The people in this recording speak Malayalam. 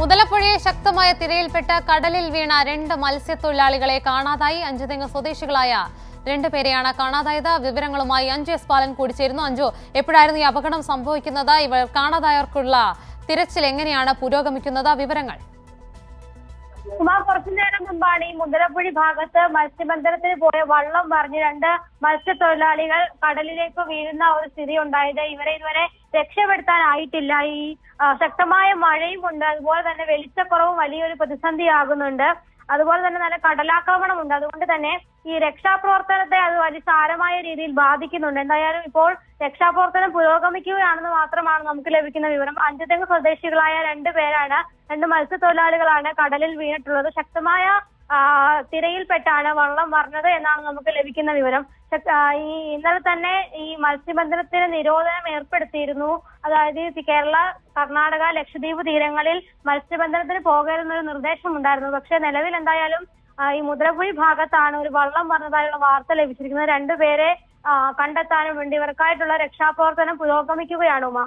മുതലപ്പുഴയെ ശക്തമായ തിരയിൽപ്പെട്ട് കടലിൽ വീണ 2 മത്സ്യത്തൊഴിലാളികളെ കാണാതായി. അഞ്ചുതെങ്ങ് സ്വദേശികളായ 2 പേരെയാണ് കാണാതായത്. വിവരങ്ങളുമായി അഞ്ജു എസ് പാലൻ കൂടി ചേരുന്നു. അഞ്ജു, എപ്പോഴായിരുന്നു ഈ അപകടം സംഭവിക്കുന്നത്? ഇവർ കാണാതായവർക്കുള്ള തിരച്ചിൽ എങ്ങനെയാണ് പുരോഗമിക്കുന്നത്? വിവരങ്ങൾ. കുറച്ചു നേരം മുമ്പാണ് ഈ മുതലപ്പുഴി ഭാഗത്ത് മത്സ്യബന്ധനത്തിന് പോയ വള്ളം മറിഞ്ഞ് 2 മത്സ്യത്തൊഴിലാളികൾ കടലിലേക്ക് വീഴുന്ന ഒരു സ്ഥിതി ഉണ്ടായത്. ഇവരെ ഇതുവരെ രക്ഷപ്പെടുത്താനായിട്ടില്ല. ഈ ശക്തമായ മഴയും ഉണ്ട്, അതുപോലെ തന്നെ വെളിച്ചക്കുറവും വലിയൊരു പ്രതിസന്ധിയാകുന്നുണ്ട്. അതുപോലെ തന്നെ നല്ല കടലാക്രമണമുണ്ട്. അതുകൊണ്ട് തന്നെ ഈ രക്ഷാപ്രവർത്തനത്തെ അത് അതിസാരമായ രീതിയിൽ ബാധിക്കുന്നുണ്ട്. എന്തായാലും ഇപ്പോൾ രക്ഷാപ്രവർത്തനം പുരോഗമിക്കുകയാണെന്ന് മാത്രമാണ് നമുക്ക് ലഭിക്കുന്ന വിവരം. അഞ്ചുതെങ്ങ് സ്വദേശികളായ 2 പേരാണ്, 2 മത്സ്യത്തൊഴിലാളികളാണ് കടലിൽ വീണിട്ടുള്ളത്. ശക്തമായ തിരയിൽപ്പെട്ടാണ് വള്ളം മറിഞ്ഞത് എന്നാണ് നമുക്ക് ലഭിക്കുന്ന വിവരം. ഇന്നലെ തന്നെ ഈ മത്സ്യബന്ധനത്തിന് നിരോധനം ഏർപ്പെടുത്തിയിരുന്നു. അതായത് കേരള, കർണാടക, ലക്ഷദ്വീപ് തീരങ്ങളിൽ മത്സ്യബന്ധനത്തിന് പോകരുതെന്നൊരു നിർദ്ദേശമുണ്ടായിരുന്നു. പക്ഷെ നിലവിൽ എന്തായാലും ഈ മുതലപ്പുഴി ഭാഗത്താണ് ഒരു വള്ളം മറിഞ്ഞതായുള്ള വാർത്ത ലഭിച്ചിരിക്കുന്നത്. 2 പേരെ കണ്ടെത്താനും വേണ്ടി ഇവർക്കായിട്ടുള്ള രക്ഷാപ്രവർത്തനം പുരോഗമിക്കുകയാണ്. ഉമ.